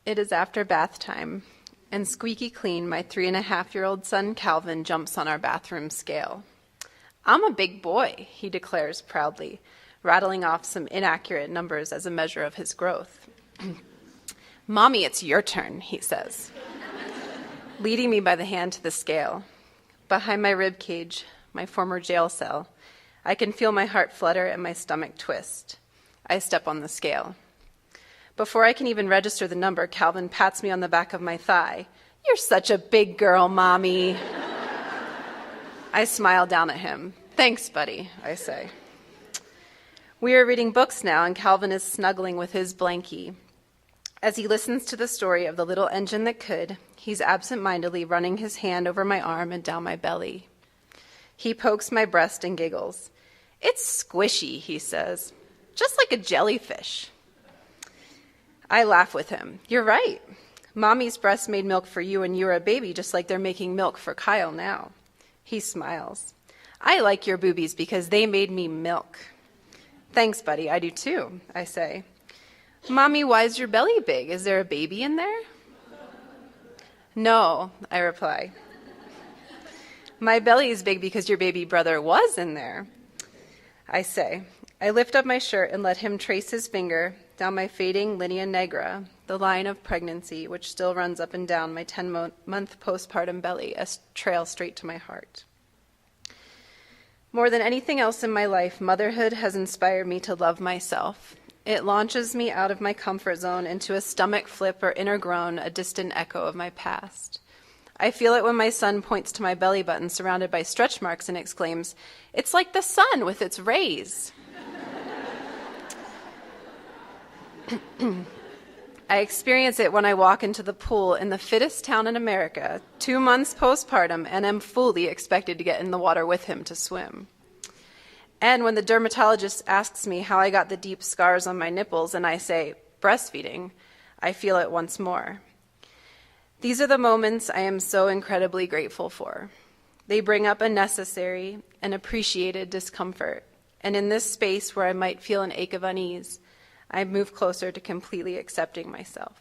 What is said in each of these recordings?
It is after bath time, and squeaky clean, my 3.5-year-old son Calvin jumps on our bathroom scale. "I'm a big boy," he declares proudly, rattling off some inaccurate numbers as a measure of his growth. "Mommy, it's your turn," he says, leading me by the hand to the scale. Behind my rib cage, my former jail cell, I can feel my heart flutter and my stomach twist. I step on the scale. Before I can even register the number, Calvin pats me on the back of my thigh. "You're such a big girl, Mommy." I smile down at him. "Thanks, buddy," I say. We are reading books now, and Calvin is snuggling with his blankie. As he listens to the story of the little engine that could, he's absent-mindedly running his hand over my arm and down my belly. He pokes my breast and giggles. "It's squishy," he says, "just like a jellyfish." I laugh with him. "You're right. Mommy's breast made milk for you when you were a baby, just like they're making milk for Kyle now." He smiles. "I like your boobies because they made me milk." "Thanks, buddy. I do too," I say. "Mommy, why's your belly big? Is there a baby in there?" "No," I reply. "My belly is big because your baby brother was in there," I say. I lift up my shirt and let him trace his finger down my fading linea negra, the line of pregnancy which still runs up and down my 10-month postpartum belly, a trail straight to my heart. More than anything else in my life, motherhood has inspired me to love myself. It launches me out of my comfort zone into a stomach flip or inner groan, a distant echo of my past. I feel it when my son points to my belly button surrounded by stretch marks and exclaims, "It's like the sun with its rays." I experience it when I walk into the pool in the fittest town in America, 2 months postpartum, and am fully expected to get in the water with him to swim. And when the dermatologist asks me how I got the deep scars on my nipples and I say, "breastfeeding," I feel it once more. These are the moments I am so incredibly grateful for. They bring up a necessary and appreciated discomfort, and in this space where I might feel an ache of unease, I move closer to completely accepting myself.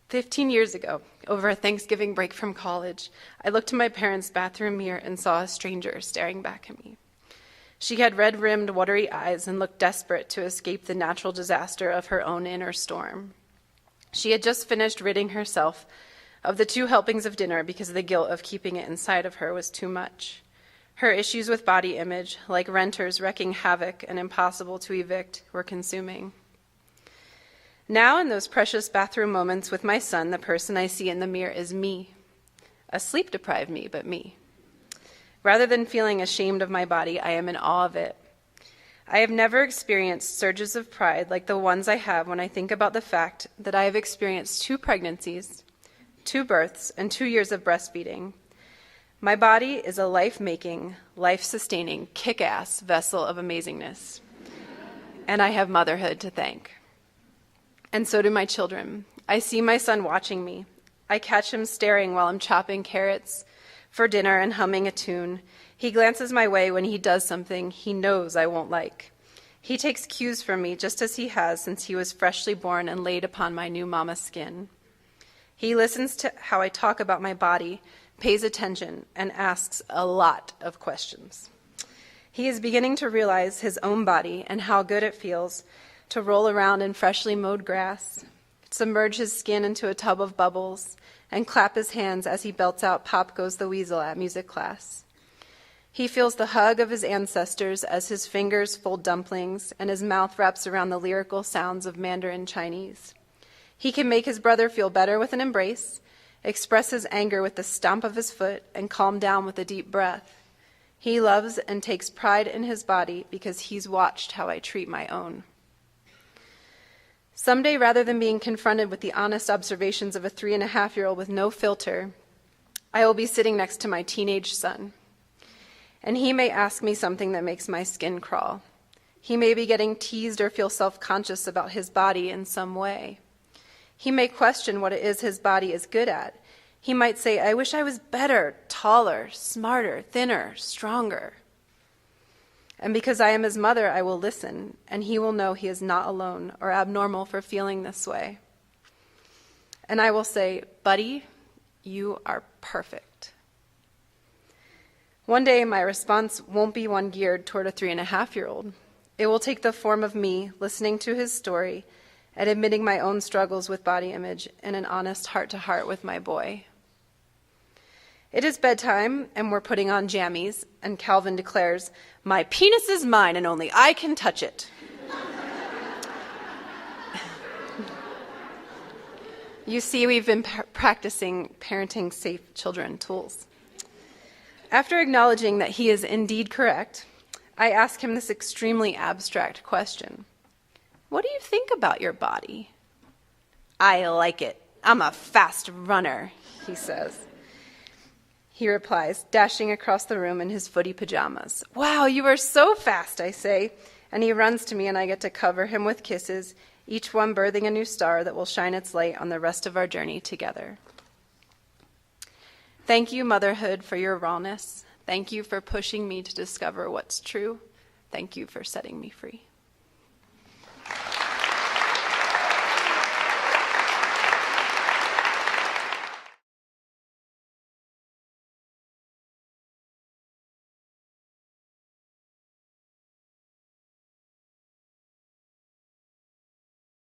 15 years ago, over a Thanksgiving break from college, I looked in my parents' bathroom mirror and saw a stranger staring back at me. She had red-rimmed, watery eyes and looked desperate to escape the natural disaster of her own inner storm. She had just finished ridding herself of the 2 helpings of dinner because the guilt of keeping it inside of her was too much. Her issues with body image, like renters wreaking havoc and impossible to evict, were consuming. Now, in those precious bathroom moments with my son, the person I see in the mirror is me. A sleep-deprived me, but me. Rather than feeling ashamed of my body, I am in awe of it. I have never experienced surges of pride like the ones I have when I think about the fact that I have experienced 2 pregnancies, 2 births, and 2 years of breastfeeding. My body is a life-making, life-sustaining, kick-ass vessel of amazingness. And I have motherhood to thank. And so do my children. I see my son watching me. I catch him staring while I'm chopping carrots for dinner and humming a tune. He glances my way when he does something he knows I won't like. He takes cues from me just as he has since he was freshly born and laid upon my new mama skin. He listens to how I talk about my body, pays attention, and asks a lot of questions. He is beginning to realize his own body and how good it feels to roll around in freshly mowed grass, submerge his skin into a tub of bubbles, and clap his hands as he belts out "Pop Goes the Weasel" at music class. He feels the hug of his ancestors as his fingers fold dumplings and his mouth wraps around the lyrical sounds of Mandarin Chinese. He can make his brother feel better with an embrace, express his anger with the stomp of his foot, and calm down with a deep breath. He loves and takes pride in his body because he's watched how I treat my own. Someday, rather than being confronted with the honest observations of a 3.5-year-old with no filter, I will be sitting next to my teenage son. And he may ask me something that makes my skin crawl. He may be getting teased or feel self-conscious about his body in some way. He may question what it is his body is good at. He might say, "I wish I was better, taller, smarter, thinner, stronger." And because I am his mother, I will listen, and he will know he is not alone or abnormal for feeling this way. And I will say, buddy, you are perfect. One day, my response won't be one geared toward a 3.5-year-old. It will take the form of me listening to his story and admitting my own struggles with body image in an honest heart-to-heart with my boy. It is bedtime, and we're putting on jammies, and Calvin declares, "My penis is mine, and only I can touch it." You see, we've been practicing parenting safe children tools. After acknowledging that he is indeed correct, I ask him this extremely abstract question. What do you think about your body? I like it. I'm a fast runner, he says. He replies, dashing across the room in his footy pajamas. Wow, you are so fast, I say. And he runs to me, and I get to cover him with kisses, each one birthing a new star that will shine its light on the rest of our journey together. Thank you, motherhood, for your rawness. Thank you for pushing me to discover what's true. Thank you for setting me free.